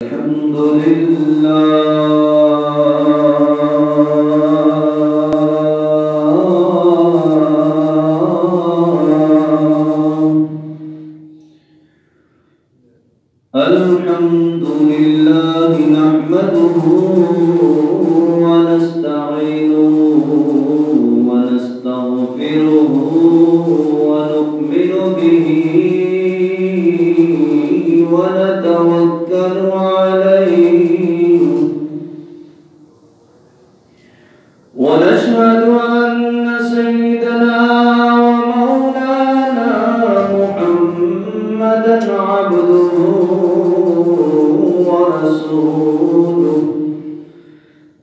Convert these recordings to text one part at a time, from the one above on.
الحمد لله الحمد لله نحمده ونستعينه ونستغفره ونؤمن به ونتوكل عليه ونشهد أن سيدنا ومولانا محمدا عبده ورسوله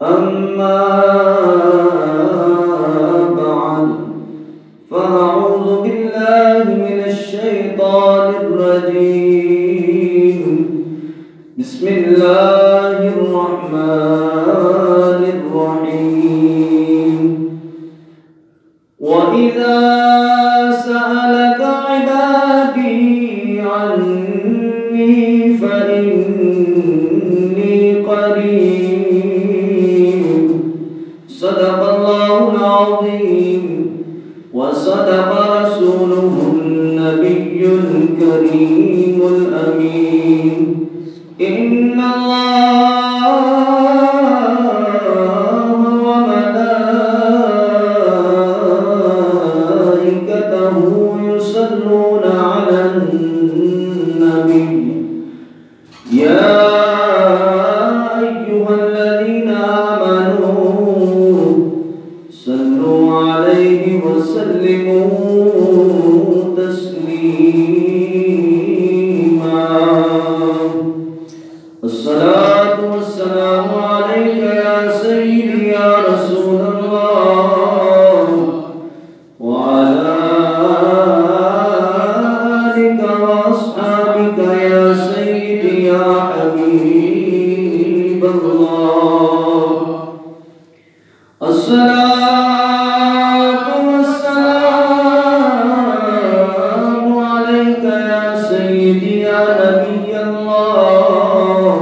أما بعد فأعوذ بالله من الشيطان الرجيم بسم الله الرحمن الرحيم وإذا سألك عبادي عني فإني قريب صدق الله العظيم وصدق رسوله النبي الكريم الأمين إن الله وملائكته يصلون على النبي يا أيها الذين آمنوا صلوا عليه وسلموا تسليما الصلاة والسلام عليك يا سيدي يا رسول الله وعلى آلك وأصحابك يا سيدي يا حبيب الله الصلاة والسلام عليك يا سيدي يا نبي الله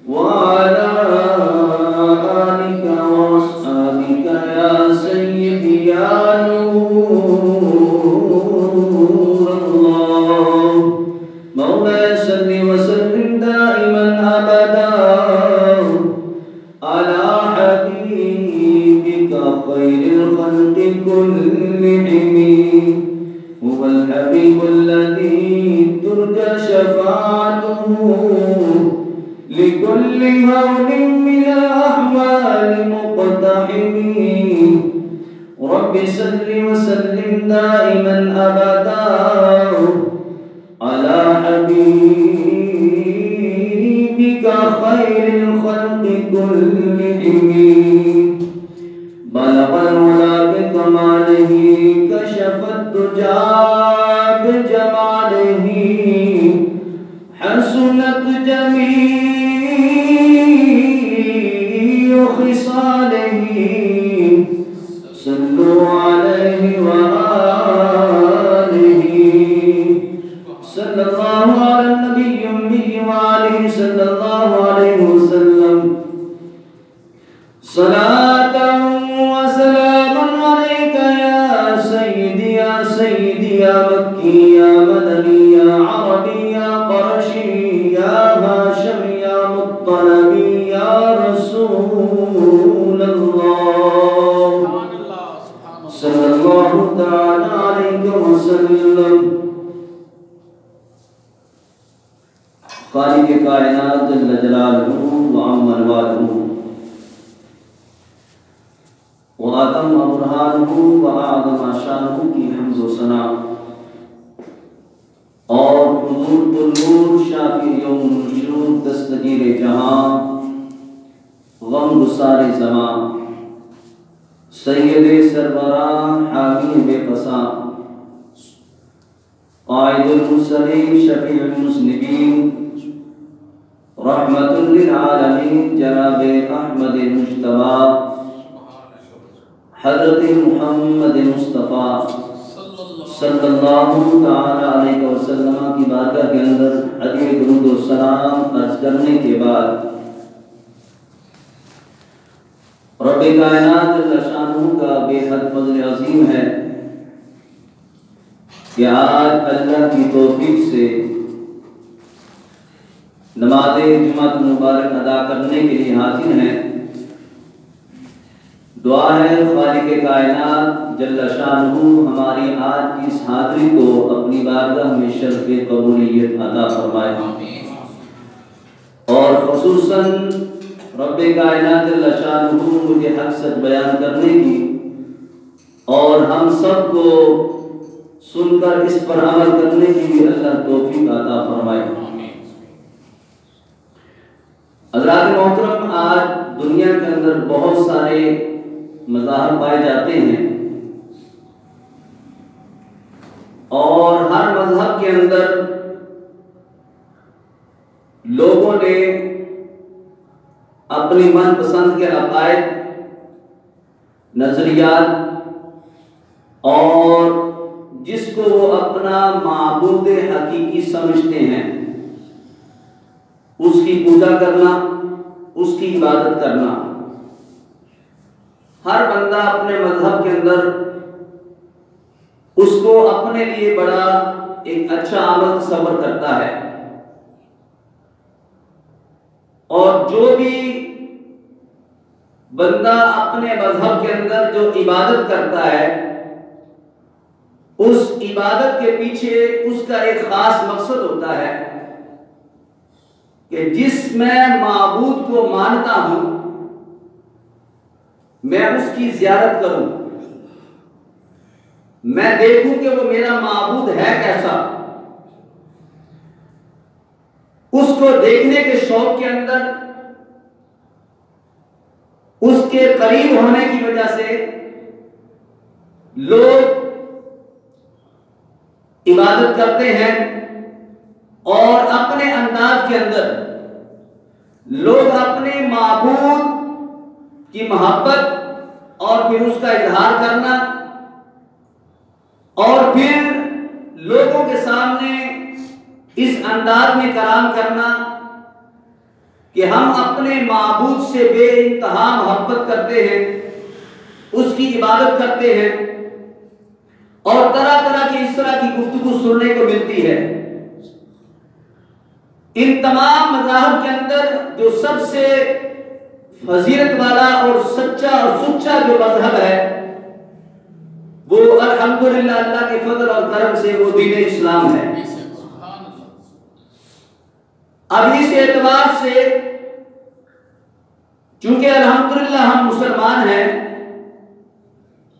وعلى آلك وأصحابك يا سيدي يا نور الله مولاي صل وسلم دائما أبدا على حبيبك خير الخلق كلهم هو الحبيب الذي ترجى شفاعته لكل هول من الأحوال مقتحم رب صل وسلم دائما أبدا على حبيبك خير الخلق كلهم بلغ العلا بكماله كشف الدجى بجماله حسنت جميع خصاله صلوا عليه وآله صلى الله على النبي الأمي وآله صلى الله عليه وسلم صلاة وسلام عليك يا سيدي يا سيدي يا مكي يا مدني يا عربي يا قرشي يا هاشمي يا مطلبي يا رسول الله صلى الله تعالى عليك وسلم خالق کائنات جل جلالہ وعم الوالہ وآدم برہانہ وآدم شانہ کی حمد و ثنا اور حضور النور شافی یوم الشروق دستگیر جہاں غم گسار زمان سید سربراہ حامی بے قصاں قائد المرسلین شفیع المذنبین رحمت للعالمین جناب احمد مجتبی حضرت محمد مصطفیٰ صلی اللہ تعالی علیہ وسلم کی بارگاہ کے اندر عظیم درود و سلام عرض کرنے بعد رب کائنات جل شانہ کا بے حد فضل عظیم ہے کہ آج اللہ کی توفیق سے نماز جمعہ مبارک ادا کرنے کے لیے حاضر ہیں۔ دعا ہے خالق کائنات جل شانہ ہماری آج کی اس حاضری کو اپنی بارگاہ میں شرف قبولیت عطا فرمائے، اور خصوصاً رب کائنات جل شانہ مجھے حق سچ بیان کرنے کی اور ہم سب کو سن کر اس پر عمل کرنے کی بھی اللہ توفیق عطا فرمائے۔ حضرات محترم، آج دنیا کے اندر بہت سارے مذاہب پائے جاتے ہیں، اور ہر مذہب کے اندر لوگوں نے اپنی من پسند کے عقائد، نظریات اور جس کو وہ اپنا معبود حقیقی سمجھتے ہیں اس کی پوجا کرنا، اس کی عبادت کرنا۔ ہر بندہ اپنے مذہب کے اندر اس کو اپنے لیے بڑا ایک اچھا عمل تصور کرتا ہے، اور جو بھی بندہ اپنے مذہب کے اندر جو عبادت کرتا ہے اس عبادت کے پیچھے اس کا ایک خاص مقصد ہوتا ہے کہ جس میں معبود کو مانتا ہوں میں اس کی زیارت کروں، میں دیکھوں کہ وہ میرا معبود ہے کیسا، اس کو دیکھنے کے شوق کے اندر اس کے قریب ہونے کی وجہ سے لوگ عبادت کرتے ہیں، اور اپنے انداز کے اندر لوگ اپنے معبود کی محبت اور پھر اس کا اظہار کرنا، اور پھر لوگوں کے سامنے اس انداز میں کلام کرنا کہ ہم اپنے معبود سے بے انتہا محبت کرتے ہیں، اس کی عبادت کرتے ہیں، اور طرح طرح کی اس طرح کی گفتگو سننے کو ملتی ہے۔ ان تمام مذاہب کے اندر جو سب سے فضیلت والا اور سچا اور سچا جو مذہب ہے وہ الحمدللہ اللہ کے فضل اور کرم سے وہ دین اسلام ہے۔ اب اس اعتبار سے چونکہ الحمدللہ ہم مسلمان ہیں،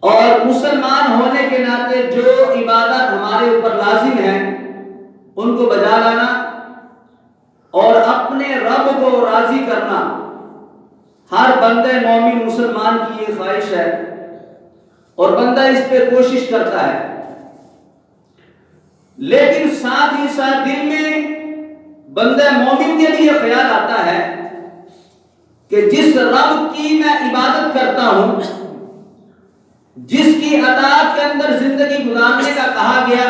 اور مسلمان ہونے کے ناطے جو عبادات ہمارے اوپر لازم ہیں ان کو بجا لانا اور اپنے رب کو راضی کرنا ہر بندے مومن مسلمان کی یہ خواہش ہے، اور بندہ اس پہ کوشش کرتا ہے، لیکن ساتھ ہی ساتھ دل میں بندہ مومن کے لیے خیال آتا ہے کہ جس رب کی میں عبادت کرتا ہوں، جس کی اطاعت کے اندر زندگی گزارنے کا کہا گیا،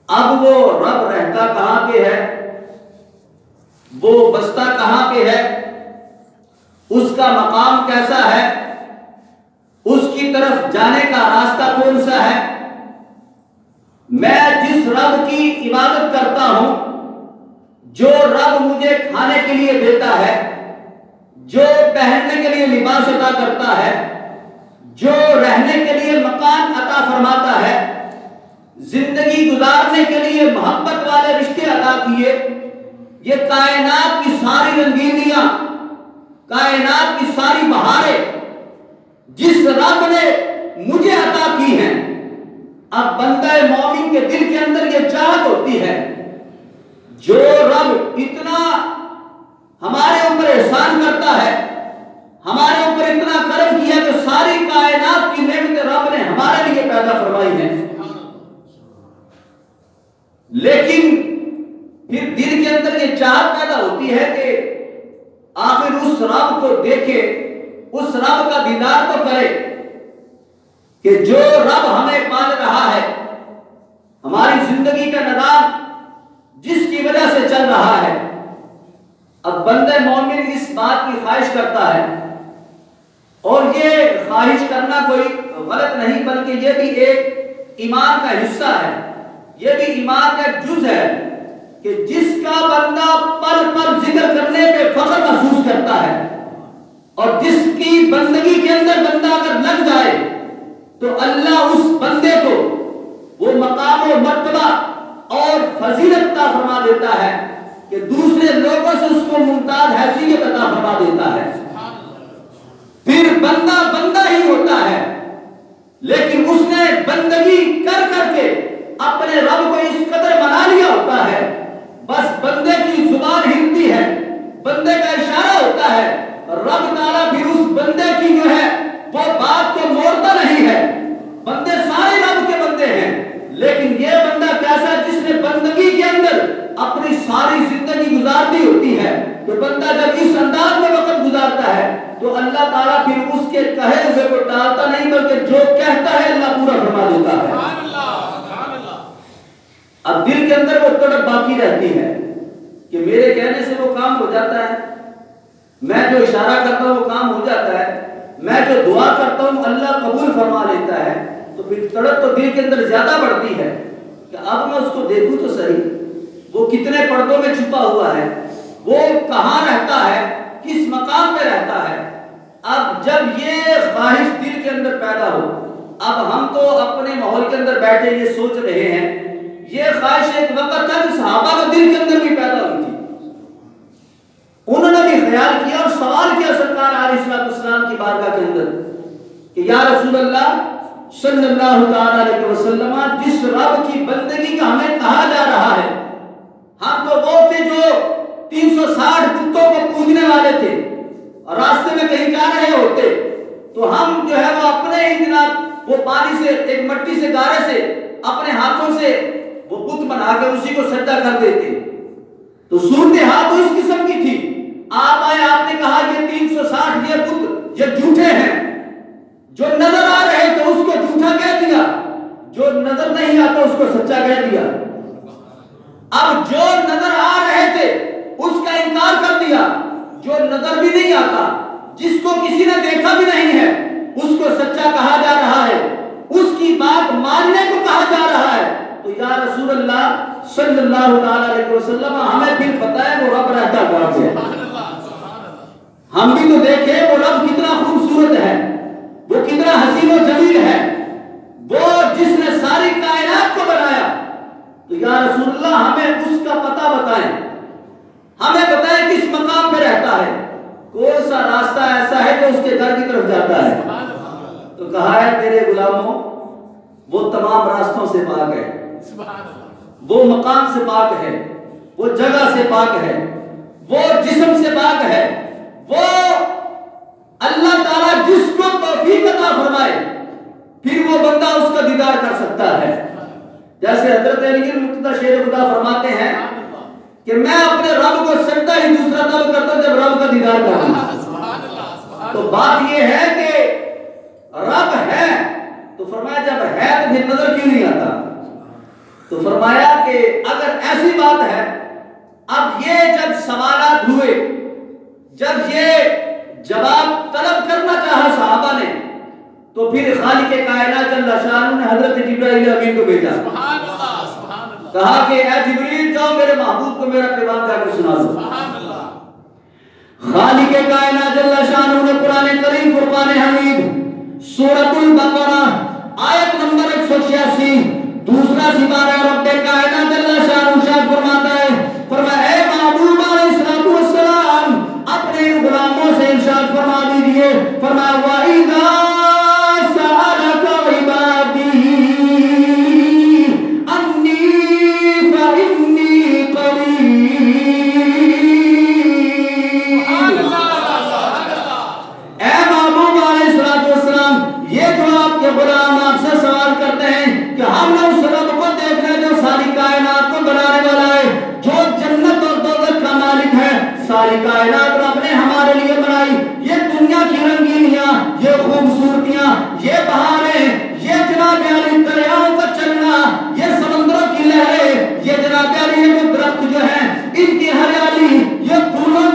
اب وہ رب رہتا کہاں پہ ہے، وہ بستا کہاں پہ ہے، اس کا مقام کیسا ہے، اس کی طرف جانے کا راستہ کون سا ہے۔ میں جس رب کی عبادت کرتا ہوں، جو رب مجھے کھانے کے لیے دیتا ہے، جو پہننے کے لیے لباس عطا کرتا ہے، جو رہنے کے لیے مکان عطا فرماتا ہے، زندگی گزارنے کے لیے محبت والے رشتے عطا کیے، یہ کائنات کی ساری رنگینیاں، کائنات کی ساری بہاریں جس رب نے مجھے عطا کی ہیں، اب بندہ مومن کے دل کے اندر یہ چاہت ہوتی ہے جو رب اتنا ہمارے اوپر احسان کرتا ہے، ہمارے اوپر اتنا کرم کیا کہ ساری کائنات کی نعمت رب نے ہمارے لیے پیدا فرمائی ہے، لیکن پھر دل کے اندر یہ چاہت پیدا ہوتی ہے کہ آخر اس رب کو دیکھے، اس رب کا دیدار تو کرے کہ جو رب ہمیں پال رہا ہے، ہماری زندگی کا نظام جس کی وجہ سے چل رہا ہے، اب بندہ مومن اس بات کی خواہش کرتا ہے، اور یہ خواہش کرنا کوئی غلط نہیں بلکہ یہ بھی ایک ایمان کا حصہ ہے، یہ بھی ایمان کا جز ہے کہ جس کا بندہ پل پل ذکر کرنے پہ فخر محسوس کرتا ہے، اور جس کی بندگی کے اندر بندہ اگر لگ جائے تو اللہ اس بندے کو وہ مقام و مرتبہ اور فضیلت عطا فرما دیتا ہے کہ دوسرے لوگوں سے اس کو ممتاز حیثیت عطا فرما دیتا ہے۔ پھر بندہ بندہ ہی ہوتا ہے، لیکن اس نے بندگی کر کر کے اپنے رب کو اس قدر منا لیا ہوتا ہے، بس بندے کی زبان ہلتی ہے، بندے کا اشارہ ہوتا ہے، رب تعالیٰ پھر اس بندے کی جو ہے وہ بات کو موڑتا نہیں ہے۔ بندے سارے رب کے بندے ہیں، لیکن یہ بندہ کیسا جس نے بندگی کے اندر اپنی ساری زندگی گزار دی ہوتی ہے، تو بندہ جب اس انداز میں وقت گزارتا ہے تو اللہ تعالیٰ پھر اس کے کہے ہوئے کو ٹالتا نہیں بلکہ جو کہتا ہے اللہ پورا فرما دیتا ہے۔ اب دل کے اندر وہ تڑپ باقی رہتی ہے کہ میرے کہنے سے وہ کام ہو جاتا ہے، میں جو اشارہ کرتا ہوں وہ کام ہو جاتا ہے، میں جو دعا کرتا ہوں اللہ قبول فرما لیتا ہے، تو پھر تڑپ تو دل کے اندر زیادہ بڑھتی ہے کہ اب میں اس کو دیکھوں تو صحیح، وہ کتنے پردوں میں چھپا ہوا ہے، وہ کہاں رہتا ہے، کس مقام پہ رہتا ہے۔ اب جب یہ خواہش دل کے اندر پیدا ہو، اب ہم تو اپنے ماحول کے اندر بیٹھے یہ سوچ رہے ہیں، یہ خواہش ایک وقت تک صحابہ کے دل کے اندر بھی پیدا ہوئی تھی، انہوں نے بھی خیال کیا اور سوال کیا سرکار علیہ السلام کی بارگاہ کے اندر کہ یا رسول اللہ صلی اللہ تعالی علیہ وسلم، جس رب کی بندگی کا ہمیں کہا جا رہا ہے، ہم تو وہ تھے جو 360 بتوں کو پوجنے والے تھے، اور راستے میں کہیں جا رہے ہوتے تو ہم جو ہے وہ اپنے ہی جناب وہ پانی سے ایک مٹی سے گارے سے اپنے ہاتھوں سے وہ بت بنا کے اسی کو سجدہ کر دیتے، تو صورتحال تو اس قسم کی تھی۔ آپ آئے، آپ نے کہا یہ 360 یہ بت یہ جھوٹے ہیں، جو نظر آ رہے تھے اس کو جھوٹا کہہ دیا، جو نظر نہیں آتا اس کو سچا کہہ دیا۔ اب جو نظر آ رہے تھے اس کا انکار کر دیا، جو نظر بھی نہیں آتا، جس کو کسی نے دیکھا بھی نہیں ہے اس کو سچا کہا جا رہا ہے، اس کی بات ماننے کو کہا جا رہا ہے۔ تو یا رسول اللہ صلی اللہ تعالی علیہ وسلم، ہمیں پھر پتہ ہے وہ رب رہتا کہاں ہے، ہم بھی تو دیکھیں وہ رب کتنا خوبصورت ہے، وہ کتنا حسین و جمیل ہے، وہ جس نے ساری کائنات کو بنایا۔ تو یا رسول اللہ ہمیں اس کا پتہ بتائیں، ہمیں بتائیں کس مقام پہ رہتا ہے، کون سا راستہ ایسا ہے جو اس کے گھر کی طرف جاتا ہے۔ تو کہا ہے میرے غلاموں وہ تمام راستوں سے پاک ہے، وہ مقام سے پاک ہے، وہ جگہ سے پاک ہے، وہ جسم سے پاک ہے، وہ اللہ تعالیٰ جس کو توفیق عطا فرمائے پھر وہ بندہ اس کا دیدار کر سکتا ہے۔ جیسے حضرت علی مرتضیٰ شیر خدا فرماتے ہیں کہ میں اپنے رب کو سجدہ ہی دوسرا تب کرتا ہوں جب رب کا دیدار کرتا۔ تو بات یہ ہے کہ رب ہے تو فرمایا جب ہے تو پھر نظر کیوں نہیں آتا؟ تو فرمایا کہ اگر ایسی بات ہے، اب یہ جب سوالات ہوئے، جب یہ جواب طلب کرنا چاہا صحابہ نے، تو پھر خالق کائنات جل شانہ نے حضرت جبرائیل امین کو بھیجا، کہا کہ اے جبریل جاؤ میرے محبوب کو میرا پیغام جا کے سنا دو۔ خالق کائنات جل شانہ نے قرآن کریم فرقان حمید سورۃ البقرہ آیت نمبر 186 دوسرا سپارہ رب کائنات جل شانہ ارشاد فرماتا ہے، فرمایا اے محبوب علیہ السلام اپنے غلاموں سے ارشاد فرما دیجئے، فرمایا وَإِذَا سَأَلَكَ عِبَادِي أَنِّي فَإِنِّي قَرِيبٌ۔ اے محبوب علیہ السلام، یہ جو آپ کے غلام آپ سے سوال کرتے ہیں کہ ہم نے اس رب کو دیکھنا جو ساری کائنات کو بنانے والا ہے، جو جنت اور دوزخ کا مالک ہے، ساری کائنات رب نے ہمارے لیے بنائی، یہ دنیا کی رنگینیاں، یہ خوبصورتیاں، یہ بہاریں، یہ جناب علی دریاؤں کا چلنا، یہ سمندروں کی لہریں، یہ جناب علی یہ جو درخت جو ہیں ان کی ہریالی، یہ پھولوں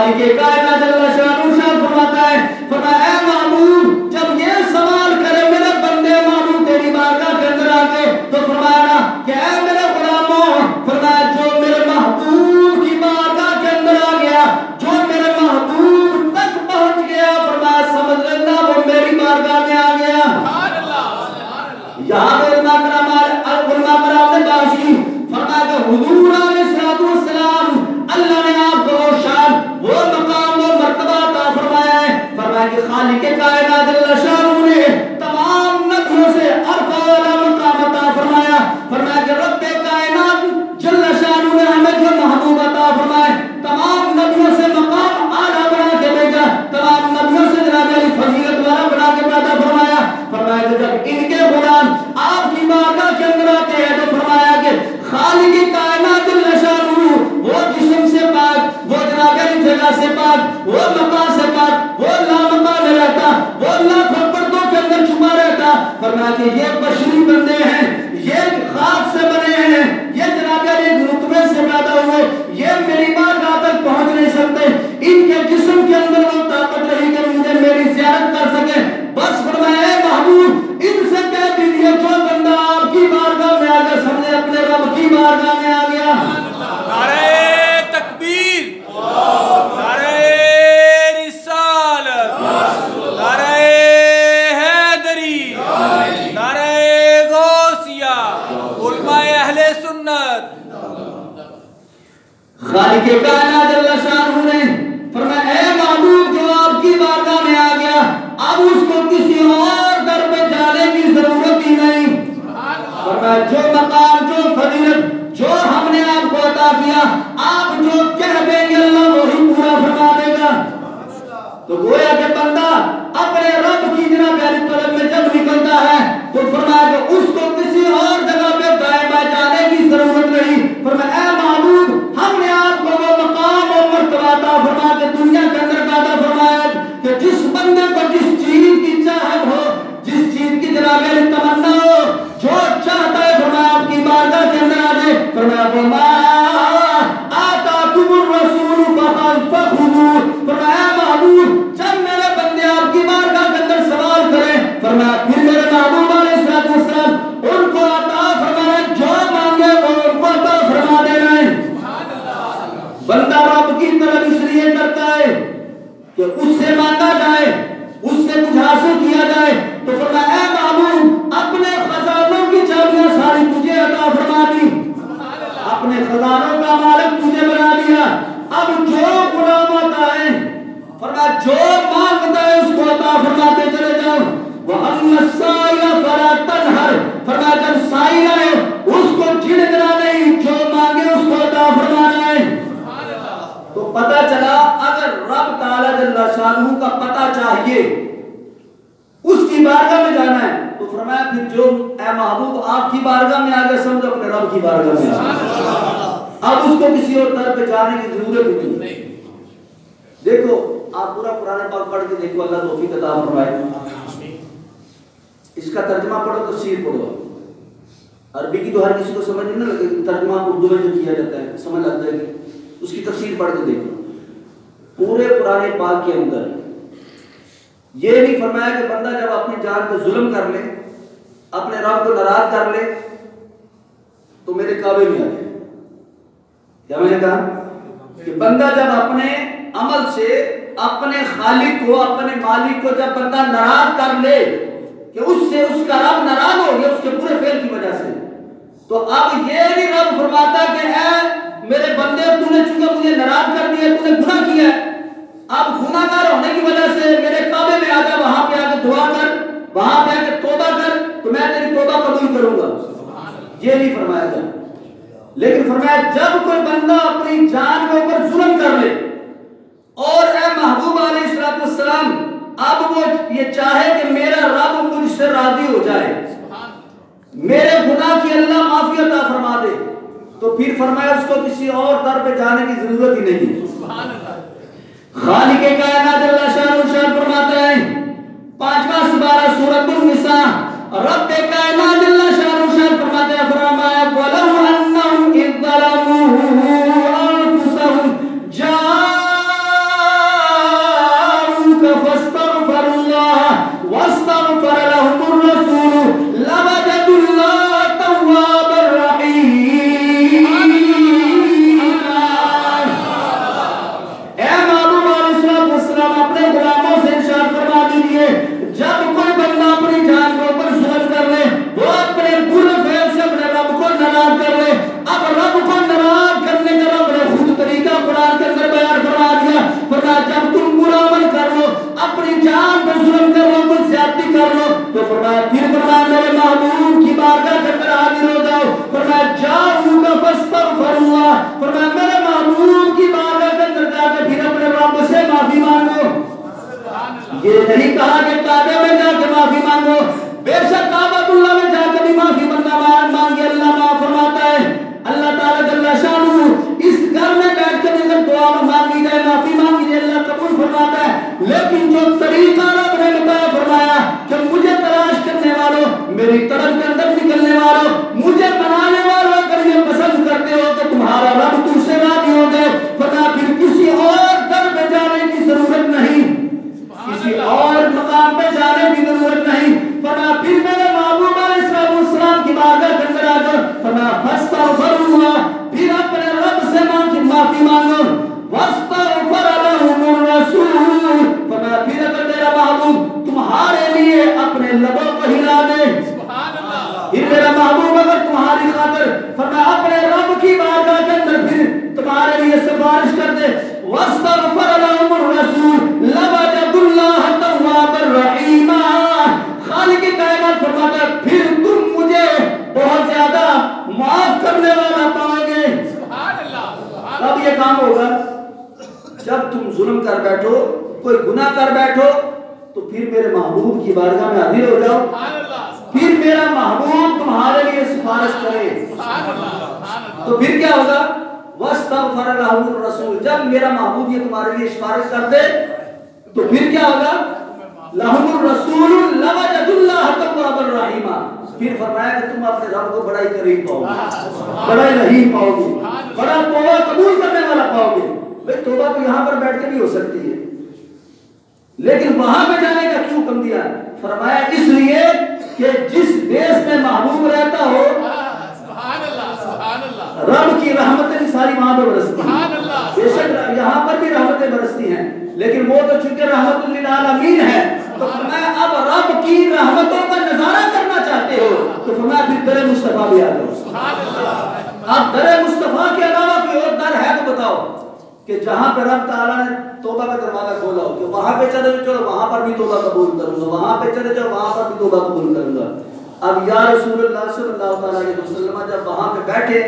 خالق کائنات جل شانہ شان فرماتا ہے، فرمایا اے معبود جب یہ سوال کرے میرے بندے معبود تیری بارگاہ کے اندر آ کے، تو فرمایا نا کہ اے میرے غلاموں، فرمایا جو میرے محبوب کی بارگاہ کے اندر آ گیا، جو میرے محبوب تک پہنچ گیا، فرمایا سمجھ لینا وہ میری بارگاہ میں آ گیا۔ یہاں پہ علماء کرام نے بات کی، فرمایا کہ حضور علیہ السلام اللہ نے آپ کو شان وہ مقام و مرتبہ عطا فرمایا ہے، فرمایا کہ خالق کائنات جل شانہ نے تمام نبیوں سے عرفہ والا مقام عطا فرمایا، فرمایا کہ رب کائنات جل شانہ نے ہمیں جو محبوب عطا فرمائے تمام نبیوں سے مقام اعلیٰ بنا کے بھیجا، تمام نبیوں سے جناب علی فضیلت والا بنا کے پیدا فرمایا، فرمایا کہ جب ان کے غلام آپ کی بارگاہ کے اندر آتے ہیں تو فرمایا کہ خالق کائنات جل شانہ وہ جسم سے پاک، وہ جناب علی جگہ سے پاک، وہ مقام سے پاک، وہ لامقام میں رہتا، وہ لاکھوں پردوں کے اندر چھپا رہتا، فرمایا کہ یہ بشری بندے ہیں، یہ خاک سے بنے ہیں، یہ جناب علی رتبے سے پیدا ہوئے، یہ میری بارگاہ تک پہنچ نہیں سکتے، ان کے جسم کے اندر وہ طاقت رہی کہ مجھے میری زیارت کر سکے، بس فرمایا اے محبوب ان سے کہہ دیجئے جو بندہ آپ کی بارگاہ میں آ گیا سمجھے اپنے رب کی بارگاہ میں آ گیا۔ نعرہ تکبیر، نعرہ رسالت، نعرہ حیدری، نعرہ غوثیہ، علماء اہل سنت۔ خالق کائنات جل شانہ نے فرمایا اے معبود جو آپ کی بارگاہ میں آ گیا اب اس کو کسی اور در پہ جانے کی ضرورت ہی نہیں، فرمایا جو مقام جو فضیلت جو ہم نے آپ کو عطا کیا آپ جو کہہ دیں گے اللہ وہی پورا فرما دے گا۔ تو گویا کہ بندہ اپنے رب کی جناب علی طلب میں جب نکلتا ہے تو فرمایا کہ اس کو کسی اور جگہ پہ دائیں بائیں جانے کی ضرورت نہیں، فرمایا اے معبود ہم نے آپ کو وہ مقام اور مرتبہ عطا فرما کے دنیا کے اندر پیدا فرمایا کہ جس بندے کو جس چیز کی چاہت ہو، جس چیز کی جناب علی تمنا ہو، جو چاہتا ہے فرمایا آپ کی بارگاہ کے اندر آ جائے، فرمایا وما آتاکم الرسول فخذوہ، فرمایا محبوب جب میرے بندے آپ کی بارگاہ کے اندر سوال کریں فرمایا پھر میرے محبوب علیہ السلام ان کو عطا فرمانا جو مانگے وہ ان کو عطا فرما دینا ہے۔ بندہ رب کی طلب اس لیے کرتا ہے کہ اس سے مانگا جائے، اس سے کچھ حاصل کیا جائے، تو فرمایا اے محبوب اپنے خزانوں کی چابیاں ساری تجھے عطا فرما دی، اپنے خزانوں کا مالک تجھے بنا دیا، اب جو غلام آتا ہے فرمایا جو مانگتا ہے اس کو عطا فرماتے چلے جاؤ، وَأَمَّا السَّائِلَ فَلَا تَنْهَرْ، فرمایا جب سائل آئے اس کو جھڑکنا نہیں، جو مانگے اس کو عطا فرمانا ہے۔ تو پتہ چلا اگر رب تعالی جل شانہ کا پتہ چاہیے اس کی بارگاہ میں جانا ہے تو فرمایا پھر جو اے محبوب آپ کی بارگاہ میں آگے سمجھو اپنے رب کی بارگاہ میں آگے، اب اس کو کسی اور در پہ جانے کی ضرورت ہی نہیں۔ دیکھو آپ پورا قرآن پاک پڑھ کے دیکھو، اللہ توفیق عطا فرمائے، اس کا ترجمہ پڑھو تفسیر پڑھو، عربی کی تو ہر کسی کو سمجھ نہیں لگے، ترجمہ اردو میں جو کیا جاتا ہے سمجھ لگتا ہے کہ اس کی تفسیر پڑھ کے دیکھو۔ پورے قرآن پاک کے اندر یہ نہیں فرمایا کہ بندہ جب اپنی جان پہ ظلم کر لے، اپنے رب کو ناراض کر لے تو میرے کعبے میں آ جائے۔ کیا میں نے کہا کہ بندہ جب اپنے عمل سے اپنے خالق کو اپنے مالک کو جب بندہ ناراض کر لے کہ اس سے اس کا رب ناراض ہو گیا اس کے پورے فعل کی وجہ سے، تو اب یہ نہیں رب فرماتا کہ اے میرے بندے تو نے چونکہ مجھے ناراض کر دیا، تو نے گناہ کیا ہے، اب گناہ گار ہونے کی وجہ سے میرے کعبے میں آ جا، وہاں پہ آ کے دعا کر، وہاں پہ آ کے توبہ کر تو میں تیری توبہ قبول کروں گا، یہ نہیں فرمایا گیا۔ لیکن فرمایا جب کوئی بندہ اپنی جان کے اوپر ظلم کر لے اور اے محبوب علیہ السلام اب وہ یہ چاہے کہ میرا رب مجھ سے راضی ہو جائے، میرے گناہ کی اللہ معافی عطا فرما دے، تو پھر فرمایا اس کو کسی اور در پہ جانے کی ضرورت ہی نہیں۔ خالق کائنات اللہ شان فرماتا ہے 5واں سپارہ سورۃ النساء، رب کائنات اللہ شان فرماتا ہے، فرمایا وَلَوْ أَنَّهُمْ إِذْ ظَلَمُوا أَنفُسَهُمْ جَاءُوكَ یہی کہا کہ کعبے میں جا کے معافی مانگو. بے شک کعبۃ اللہ میں جا کے بھی معافی مانگے اللہ معاف فرماتا ہے. اللہ تعالیٰ جل شانہ اس گھر میں بیٹھ کے اگر دعا مانگی جائے معافی مانگی جائے اللہ قبول فرماتا ہے. لیکن جو طریقہ رب نے بتایا فرمایا کہ مجھے تلاش کرنے والوں, میری طرف کے اندر نکلنے والوں, مجھے منانے والوں, اگر یہ پسند کرتے ہو تو تمہارا رب تم سے راضی ہو گئے, ورنہ پھر کسی اور در پہ جانے کی ضرورت نہیں, کسی اور مقام پہ جانے کی ضرورت نہیں. فرمایا پھر میرے محبوب علیہ السلام کی بارگاہ کے اندر آ کر فرمایا فاستغفروا, پھر اپنے رب سے معافی مانگو. واستغفر لهم الرسول, فرمایا پھر اگر میرا محبوب تمہارے لیے اپنے لبوں کو ہلا دے, پھر میرا محبوب اگر تمہاری خاطر فرمایا اپنے رب کی بارگاہ کے اندر پھر تمہارے لیے سفارش کر دے. واستغفر لهم الرسول لوجد الله توابا رحیما, خالق کائنات فرماتا ہے پھر تم مجھے بہت زیادہ معاف کرنے والا پاؤ گے. اب یہ کام ہوگا جب تم ظلم کر بیٹھو, کوئی گناہ کر بیٹھو, تو پھر میرے محبوب کی بارگاہ میں حاضر ہو جاؤ, پھر میرا محبوب تمہارے لیے سفارش کرے. تو پھر کیا ہوگا؟ واستغفر لهم الرسول, جب میرا محبوب یہ تمہارے لیے سفارش کر دے تو پھر کیا ہوگا؟ لهم الرسول لوجد الله توابا رحیما, پھر فرمایا کہ تم اپنے رب کو بڑا ہی قریب پاؤ گے, بڑا ہی رحیم پاؤ گے, بڑا توبہ قبول کرنے والا پاؤ گے. بھئی توبہ تو یہاں پر بیٹھ کے بھی ہو سکتی ہے, لیکن وہاں پہ جانے کا کیوں حکم دیا؟ فرمایا اس لیے کہ جس دیش میں محبوب رہتا ہو رب کی رحمتیں ساری وہاں پہ برستی ہیں. بے شک یہاں پر بھی رحمتیں برستی ہیں, لیکن وہ تو چونکہ رحمت للعالمین ہے, تو فرمایا اب رب کی رحمتوں کا نظارہ کرنا چاہتے ہو تو فرمایا پھر در مصطفیٰ بھی آ جاؤ. اب در مصطفیٰ کے علاوہ کوئی اور در ہے تو بتاؤ کہ جہاں پہ رب تعالیٰ نے توبہ کا دروازہ کھولا ہو کہ وہاں پہ چلے چلو وہاں پر بھی توبہ قبول کروں گا, وہاں پہ چلے جاؤ وہاں پر بھی توبہ قبول کروں گا. اب یا رسول اللہ صلی اللہ تعالیٰ علیہ وسلم جب وہاں پہ بیٹھے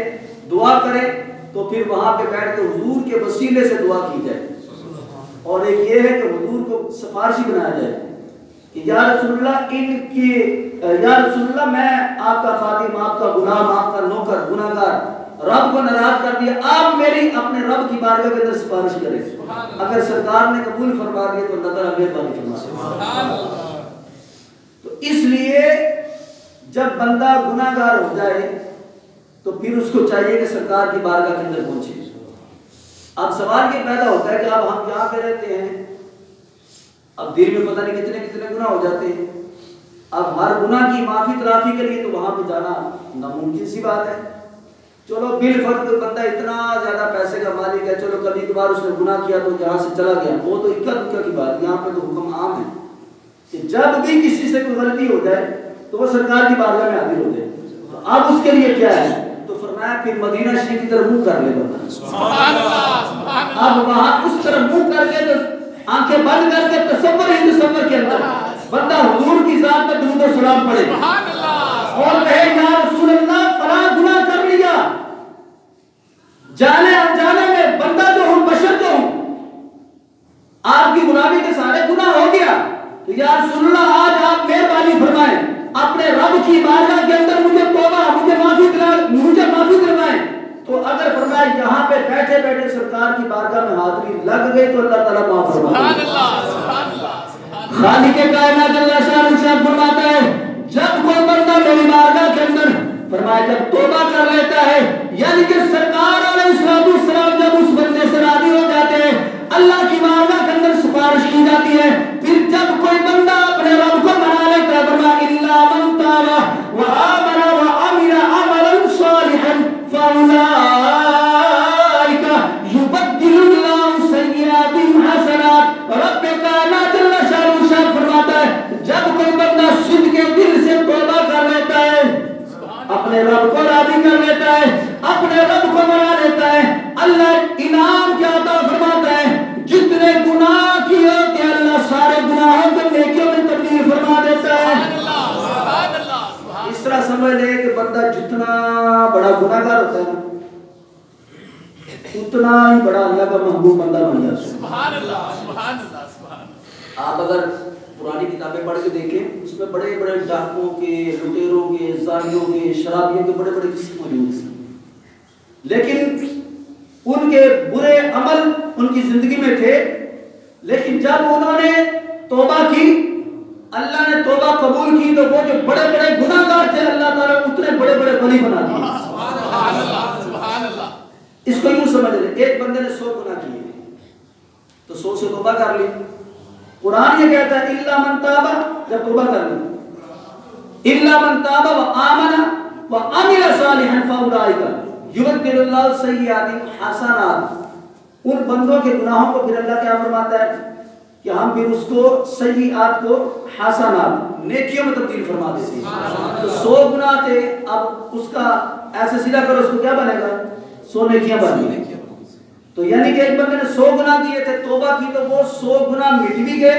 دعا کریں تو پھر وہاں پہ بیٹھ کے حضور کے وسیلے سے دعا کی جائے, اور ایک یہ ہے کہ حضور کو سفارشی بنایا جائے کہ یا رسول اللہ یا رسول اللہ میں آپ کا خادم, آپ کا غلام, آپ کا نوکر, گناہگار, رب کو ناراض کر دیا, آپ میری اپنے رب کی بارگاہ کے اندر سفارش کریں. اگر سرکار نے قبول فرما دیا تو اللہ تعالیٰ مہربانی فرما. تو اس لیے جب بندہ گناہگار ہو جائے تو پھر اس کو چاہیے کہ سرکار کی بارگاہ کے اندر پہنچے. اب سوال یہ پیدا ہوتا ہے کہ اب ہم یہاں پہ رہتے ہیں, اب دیر میں پتہ نہیں کتنے کتنے گناہ ہو جاتے ہیں, اب ہر گناہ کی معافی تلافی کے لیے تو وہاں پہ جانا ناممکن سی بات ہے. چلو بالفرض بندہ اتنا زیادہ پیسے کا مالک ہے, چلو کبھی کبھار اس نے گناہ کیا تو یہاں سے چلا گیا, وہ تو اکا دکا کی بات. یہاں پہ تو حکم عام ہے کہ جب بھی کسی سے کوئی غلطی ہو جائے تو وہ سرکار کی بارگاہ میں حاضر ہو جائے. تو اب اس کے لیے کیا ہے؟ تو فرمایا پھر مدینہ شریف کی طرف منہ کر لے بندہ. سبحان اللہ. اب وہاں اس طرف منہ کر کے تو آنکھیں بند کر کے تصور کے اندر بندہ حضور کی ذات پر درود و سلام پڑھے اور کہے یا رسول اللہ فلاں گناہ کر لیا, جانے انجانے میں بندہ جو ہوں بشر جو ہوں, آپ کی غلامی کے سارے گناہ ہو گیا, تو یا رسول اللہ آج آپ مہربانی فرمائیں اپنے رب کی بارگاہ کے اندر مجھے توبہ مجھے معافی دلوائیں. تو اگر فرمائے یہاں پہ بیٹھے بیٹھے سرکار کی بارگاہ میں حاضری لگ گئی تو اللہ تعالیٰ معاف فرمائے. خالق کائنات اللہ شاہ فرماتا ہے جب کوئی بندہ میری بارگاہ کے اندر فرمایا جب توبہ کر لیتا ہے, یعنی کہ سرکار علیہ السلام جب اس بندے سے راضی ہو جاتے ہیں, اللہ کی بارگاہ کے اندر سفارش کی جاتی ہے. پھر جب کوئی بندہ اپنے رب کو منا لیتا ہے فرمایا الا من تاب وآمن وعمل عملا صالحا فاولئک یبدل اللہ سیئاتہم حسنات. رب کائنات اللہ شاہ فرماتا ہے جب کوئی بندہ صدق کے دل سے توبہ کر لیتا ہے, اپنے رب کو راضی کر لیتا ہے, اپنے رب کو منا لیتا ہے, اللہ انعام کیا عطا فرماتا ہے, جتنے گناہ کیے ہوتے ہیں اللہ سارے گناہوں کو نیکیوں میں تبدیل فرما دیتا ہے. اس طرح سمجھ لے کہ بندہ جتنا بڑا گناہگار ہوتا ہے نا اتنا ہی بڑا اللہ کا محبوب بندہ بن جاتا ہے. آپ اگر پرانی کتابیں پڑھ کے دیکھیں اس میں بڑے بڑے ڈاکوؤں کے، لٹیروں کے، زانیوں کے، شرابیوں کے بڑے بڑے قصے موجود ہیں، لیکن ان کے برے عمل ان کی زندگی میں تھے، لیکن جب انہوں نے توبہ کی، اللہ نے توبہ قبول کی، تو وہ جو بڑے بڑے گناہ گار تھے اللہ تعالیٰ اتنے بڑے بڑے ولی بنا دیے۔ اس کو یوں سمجھ لیں، ایک بندے نے 100 گناہ کیے تو 100 سے توبہ کر لی، قرآن یہ کہتا ہے الا من تاب، جب توبہ کر لی، الا من تاب وآمن وعمل صالحا فاولئک یبدل اللہ سیئاتہم حسنات۔ ان بندوں کے گناہوں کو پھر اللہ کیا فرماتا ہے کہ ہم پھر اس کو سیئات کو حسنات، نیکیوں میں تبدیل فرما دیتے ہیں۔ تو 100 گناہ تھے، اب اس کا ایسے سیدھا کرو، اس کو کیا بنے گا؟ 100 نیکیاں بن گئی۔ تو یعنی کہ ایک بندے نے 100 گناہ کیے تھے، توبہ کی تو وہ 100 گناہ مٹ بھی گئے،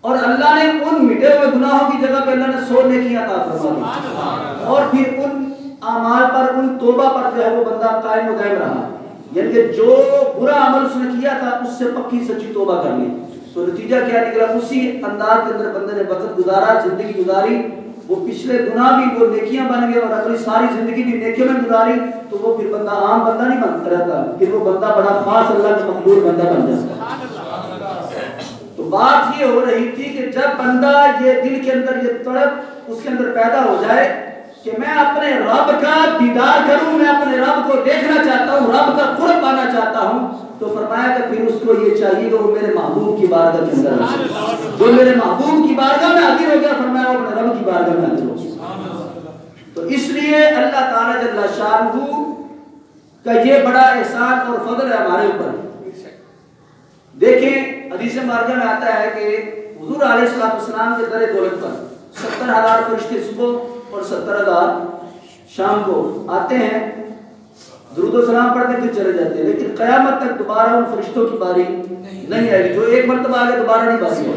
اور اللہ نے ان مٹے ہوئے گناہوں کی جگہ پہ اللہ نے 100 نیکیاں عطا فرما دی، اور پھر ان اعمال پر، ان توبہ پر جو ہے وہ بندہ قائم و دائم رہا، یعنی کہ جو برا عمل اس نے کیا تھا اس سے پکی سچی توبہ کر لی۔ تو نتیجہ کیا نکلا؟ اسی انداز کے اندر بندے نے وقت گزارا، زندگی گزاری، وہ پچھلے گناہ بھی وہ نیکیاں بن گئے، اور اپنی ساری زندگی بھی نیکیوں میں گزاری، تو وہ پھر بندہ عام بندہ نہیں بنتا رہتا، پھر وہ بندہ بڑا خاص اللہ کا مقبول بندہ بن جاتا۔ تو بات یہ ہو رہی تھی کہ جب بندہ یہ دل کے اندر یہ تڑپ اس کے اندر پیدا ہو جائے کہ میں اپنے رب کا دیدار کروں، میں اپنے رب کو دیکھنا چاہتا ہوں، رب کا قرب پانا چاہتا ہوں، تو فرمایا کہ پھر اس کو یہ چاہیے کہ وہ میرے محبوب کی بارگاہ کے اندر آئے۔ جو میرے محبوب کی بارگاہ میں حاضر ہو گیا، فرمایا وہ اپنے رب کی بارگاہ میں حاضر ہو گیا۔ تو اس لیے اللہ تعالیٰ جل شانہ کا یہ بڑا احسان اور فضل ہے ہمارے اوپر۔ دیکھیں حدیث مبارکہ میں آتا ہے کہ حضور علیہ السلام کے در دولت پر 70,000 فرشتے صبح اور 70,000 شام کو آتے ہیں، درود و سلام پڑھتے پھر چلے جاتے ہیں، لیکن قیامت تک دوبارہ ان فرشتوں کی باری نہیں آئے گی۔ جو ایک مرتبہ آگے دوبارہ نہیں باری ہے،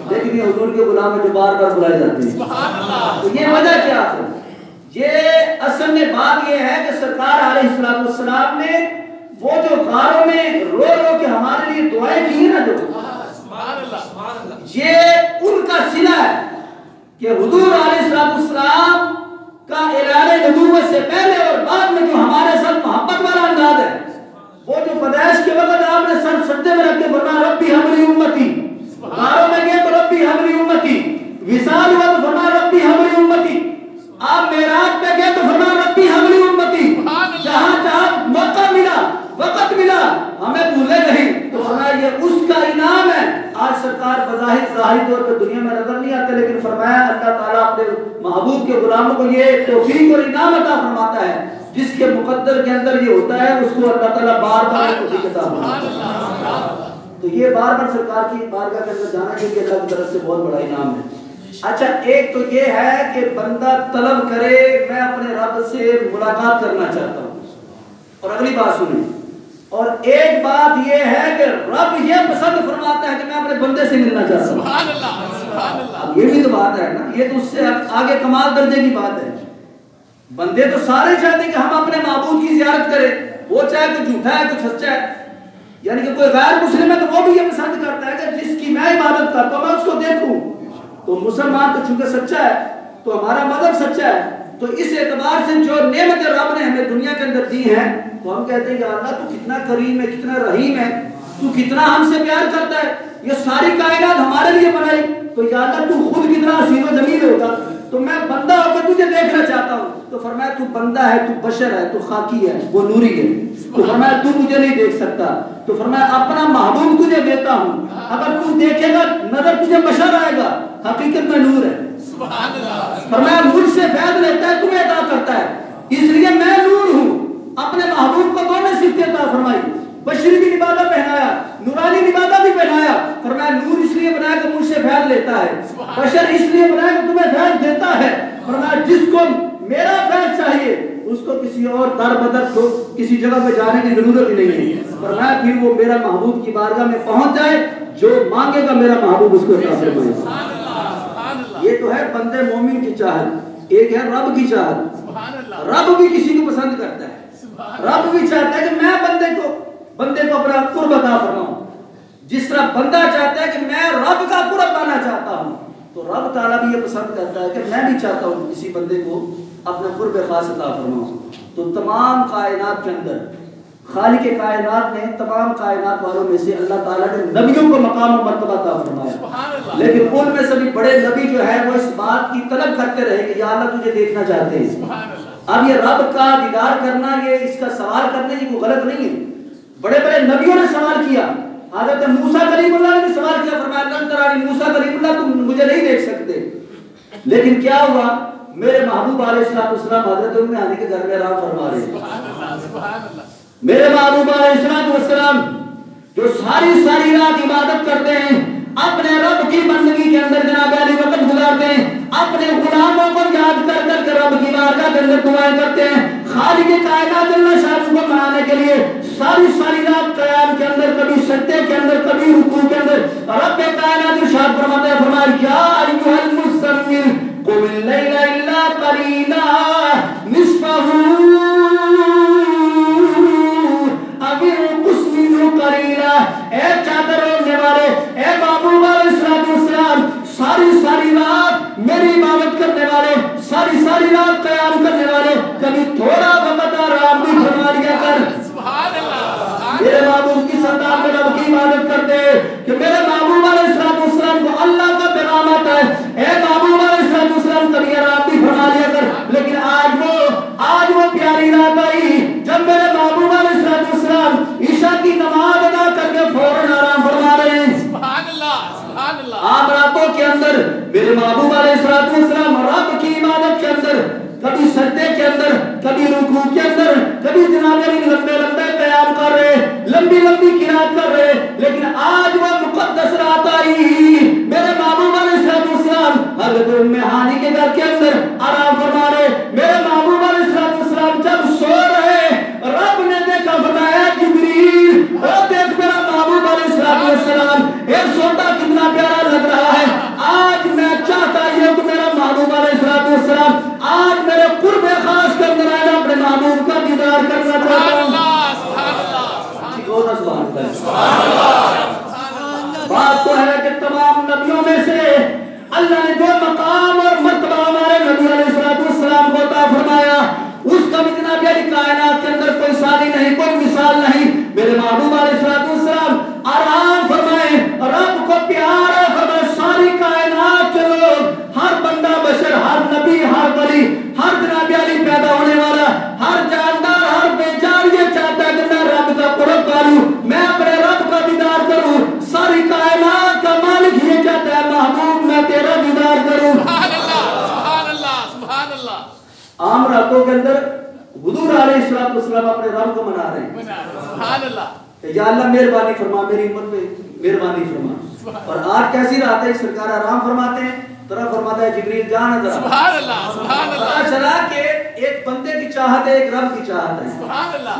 لیکن یہ حضور کے غلام ہیں جو بار بار بلائے جاتے ہیں۔ تو یہ وجہ کیا ہے؟ یہ اصل میں بات یہ ہے کہ سرکار علیہ السلام نے وہ جو غاروں میں رو رو کے ہمارے لیے دعائیں کی ہیں نا، جو یہ ان کا صلہ ہے کہ حضور علیہ السلام کا اعلان نبوت سے پہلے اور بعد میں جو ہمارے ساتھ محبت والا انداز ہے، وہ جو پیدائش کے وقت آپ نے سر سجدے میں رکھ کے فرمایا ربی حبلی امتی، غاروں میں گئے تو ربی حبلی امتی، وصال ہوا تو فرمایا ربی حبلی امتی، آپ معراج پہ گئے تو فرمایا ربی حبلی امتی، جہاں جہاں موقع ملا، وقت ملا، ہمیں بھولے نہیں، تو فرمایا یہ اس کا انعام ہے۔ آج سرکار بظاہر ظاہری طور پہ دنیا میں نظر نہیں آتے، لیکن فرمایا اللہ تعالیٰ اپنے محبوب کے غلاموں کو یہ توفیق اور انعام عطا فرماتا ہے، جس کے مقدر کے اندر یہ ہوتا ہے اس کو اللہ تعالیٰ بار بار توفیق عطا فرماتا ہے۔ تو یہ بار بار سرکار کی بارگاہ کے اندر جانا چاہیے، اللہ کی طرف سے بہت بڑا انعام ہے۔ اچھا، ایک تو یہ ہے کہ بندہ طلب کرے میں اپنے رب سے ملاقات کرنا چاہتا ہوں، اور اگلی بات سنیں، اور ایک بات یہ ہے کہ رب یہ پسند فرماتا ہے کہ میں اپنے بندے سے ملنا چاہتا ہوں۔ اب یہ بھی تو بات ہے نا، یہ تو اس سے آگے کمال درجے کی بات ہے۔ بندے تو سارے چاہتے ہیں کہ ہم اپنے معبود کی زیارت کریں، وہ چاہے کوئی جھوٹا ہے کوئی سچا ہے، یعنی کہ کوئی غیر مسلم ہے تو وہ بھی یہ پسند کرتا ہے کہ جس کی میں عبادت کرتا ہوں میں اس کو دیکھوں۔ تو مسلمان تو چونکہ سچا ہے تو ہمارا مذہب سچا ہے، تو اس اعتبار سے جو نعمت رب نے ہمیں دنیا کے اندر دی ہے تو ہم کہتے ہیں یا اللہ تو کتنا کریم ہے، کتنا رحیم ہے، تو کتنا ہم سے پیار کرتا ہے، یہ ساری کائنات ہمارے لیے بنائی، تو یا اللہ تو خود کتنا حسین و جمیل ہوگا، تو میں بندہ ہو کے تجھے دیکھنا چاہتا ہوں۔ تو فرمایا تو بندہ ہے، تو بشر ہے، تو خاکی ہے، وہ نوری ہے، تو فرمایا تو مجھے نہیں دیکھ سکتا، تو فرمایا اپنا محبوب تجھے دیتا ہوں، اگر تو دیکھے گا نظر تجھے بشر آئے گا، حقیقت میں نور ہے۔ فرمایا مجھ سے فیض لیتا ہے تمہیں عطا کرتا ہے، اس لیے میں نور ہوں۔ اپنے محبوب کو دونوں صفتیں عطا فرمائی، بشری بھی لبادہ پہنایا، نورانی لبادہ بھی پہنایا، فرمایا نور اس لیے بنایا کہ مجھ سے فیض لیتا ہے، بشر اس لیے بنایا کہ تمہیں فیض دیتا ہے۔ فرمایا جس کو میرا فیض چاہیے اس کو کسی اور در بدر کو کسی جگہ پہ جانے کی ضرورت ہی نہیں ہے۔ فرمایا پھر وہ میرا محبوب کی بارگاہ میں پہنچ جائے، جو مانگے گا میرا محبوب اس کو عطا فرمائے۔ یہ تو ہے بندے مومن کی چاہت، ایک ہے رب کی چاہت۔ رب بھی کسی کو پسند کرتا ہے، رب بھی چاہتا ہے کہ میں بندے کو اپنا قرب عطا فرماؤں۔ جس طرح بندہ چاہتا ہے کہ میں رب کا قرب پانا چاہتا ہوں، تو رب تعالیٰ بھی یہ پسند کرتا ہے کہ میں بھی چاہتا ہوں کسی بندے کو اپنا قرب خاص عطا فرماؤں۔ تو تمام کائنات کے اندر خالق کائنات نے تمام کائنات والوں میں سے اللہ تعالیٰ نے نبیوں کو مقام و مرتبہ عطا فرمایا، لیکن ان میں سبھی بڑے نبی جو ہے وہ اس بات کی طلب کرتے رہے کہ یا اللہ تجھے دیکھنا چاہتے ہیں۔ اب یہ رب کا دیدار کرنا، یہ اس کا سوال کرنے کی کوئی غلط نہیں ہے۔ بڑے بڑے نبیوں نے سوال کیا، حضرت موسیٰ کلیم اللہ نے سوال کیا، فرمایا لن ترانی، موسیٰ کلیم اللہ تم مجھے نہیں دیکھ سکتے، لیکن کیا ہوا؟ میرے محبوب علیہ السلام حضرت ام ہانی کے گھر میں آرام فرما رہے ہیں۔ میرے محبوب علیہ السلام جو ساری رات عبادت کرتے ہیں، اپنے رب کی بندگی کے اندر جناب علی وقت گزارتے ہیں، اپنے غلاموں کو یاد کر کر کے رب کی بارگاہ کے اندر دعائیں کرتے ہیں، خالق کائنات اللہ شاہ کو منانے کے لیے ساری رات قیام کے اندر، کبھی سجدے کے اندر، کبھی رکوع کے اندر رب کائنات ارشاد فرماتے ہیں، فرمایا یا ایھا المزمل قم اللیل الا قلیلا نصفہ او انقص منہ قلیلا۔ اے چادر اوڑھنے والے، اے محبوب علیہ السلام، ساری رات میری عبادت کرنے والے، ساری رات قیام کرنے والے، کبھی تھوڑا وقت آرام بھی فرما لیا کر۔ میرے محبوب کی سردار میں رب کی عبادت کرتے کہ میرے محبوب علیہ السلام کو اللہ کا پیغام آتا ہے، اے محبوب علیہ السلام کبھی آرام بھی فرما لیا کر۔ لیکن آج وہ پیاری رات آئی جب میرے محبوب علیہ السلام عشاء کی نماز ادا کر کے فوراً آرام فرما رہے ہیں۔ عام راتوں کے اندر میرے محبوب علیہ السلام رب کی عبادت کے اندر، کبھی سجدے کے اندر، کبھی رکوع کے اندر، کبھی جناب لمبے قیام کر رہے، لمبی قرات کر رہے، لیکن آج وہ مقدس رات آئی، میرے محبوب علیہ السلام حضرت ام ہانی کے گھر کے اندر آرام فرما رہے۔ میرے محبوب علیہ السلام جب سو رہے، رب نے دیکھا، فرمایا جبریل وہ دیکھ میرا محبوب علیہ السلام ایک سوتا کتنا پیارا لگ رہا ہے، آج میں چاہتا ہوں کہ میرا محبوب علیہ السلام آج میرے قرب خاص کے اندر آئے، اپنے محبوب کا دیدار کرنا چاہتا ہوں۔ بات تو ہے کہ تمام نبیوں میں سے اللہ نے جو مقام اور مرتبہ ہمارے نبی علیہ السلام کو عطا فرمایا، اس کا بھی جناب علی کائنات کے اندر کوئی ثانی نہیں، کوئی مثال نہیں۔ میرے محبوب علیہ السلام آرام فرمائے، رب کو پیار ہے، فرمائے ساری کائنات کے لوگ، ہر بندہ بشر، ہر نبی، ہر ولی، ہر جناب علی پیدا ہونے والا، ہر جاندار، ہر بے جان یہ چاہتا ہے کہ میں رب کا قرب پالوں، میں اپنے رب کا دیدار کروں۔ ساری کائنات کا مالک یہ چاہتا ہے محبوب میں تیرا دیدار کروں۔ عام راتوں کے اندر حضور علیہ السلام اپنے رب کو منا رہے ہیں کہ یا اللہ مہربانی فرما، میری امت پہ مہربانی فرما۔ اور آج کیسی رات ہے، سرکار آرام فرماتے ہیں، طرف فرماتا ہے جبریل جانا ذرا۔ پتا چلا کہ ایک بندے کی چاہت ہے، ایک رب کی چاہت ہے،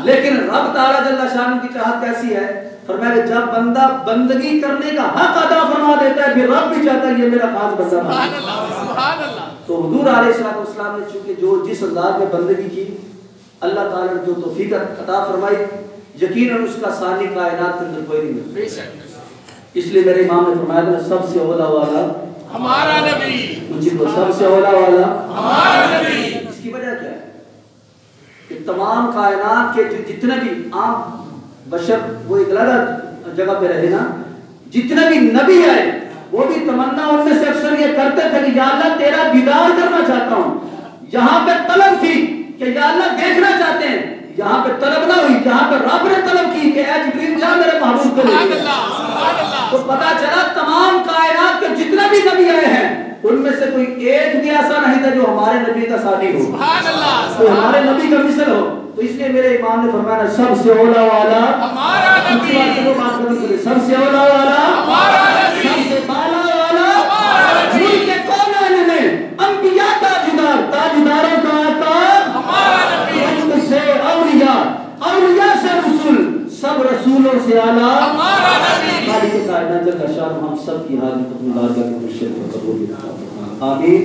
لیکن رب تعالیٰ جل شانہ کی چاہت کیسی ہے؟ فرمایا کہ جب بندہ بندگی کرنے کا حق ادا فرما دیتا ہے، پھر رب بھی چاہتا ہے یہ میرا خاص بندہ بنے۔ تو حضور علیہ السلام نے چونکہ جو جس انداز میں بندگی کی، اللہ تعالیٰ نے جو توفیق عطا فرمائی، یقیناً اس کا ثانی کائنات کے اندر کوئی نہیں ملتا۔ اس لیے میرے امام نے فرمایا کہ سب سے اولا والا ہمارا نبی، مجھے کو سب سے اولا والا ہمارا نبی۔ اس کی وجہ کیا ہے کہ تمام کائنات کے جتنے بھی عام بشر، وہ ایک الگ جگہ پہ رہے نا، جتنے بھی نبی آئے وہ بھی تمنا ان میں سے اکثر یہ کرتے تھے کہ یا اللہ تیرا دیدار کرنا چاہتا ہوں۔ یہاں پہ طلب تھی کہ یا اللہ دیکھنا چاہتے ہیں، یہاں پہ طلب نہ ہوئی، جہاں پہ رب نے طلب کی کہ اے جبریل جا میرے محبوب کو لے لے۔ تو پتا چلا تمام کائنات کے جتنے بھی نبی آئے ہیں ان میں سے کوئی ایک بھی ایسا نہیں تھا جو ہمارے نبی کا ثانی ہو، کوئی ہمارے نبی کا مثل ہو۔ تو اس لیے میرے امام نے فرمایا سب سے اولا والا ہمارا نبی، سب سے اولا والا ہمارا نبی، سب سے بالا والا ملک کونین میں انبیاء تاجداروں کا آقا ہمارا نبی، رسول سے اولیاء، اولیاء سے رسول، سب رسولوں سے اعلیٰ ہمارا نبی۔ خالق کائنات جل شانہ ہم سب کی حاضری اپنی بارگاہ میں قبول فرمائے۔ آمین۔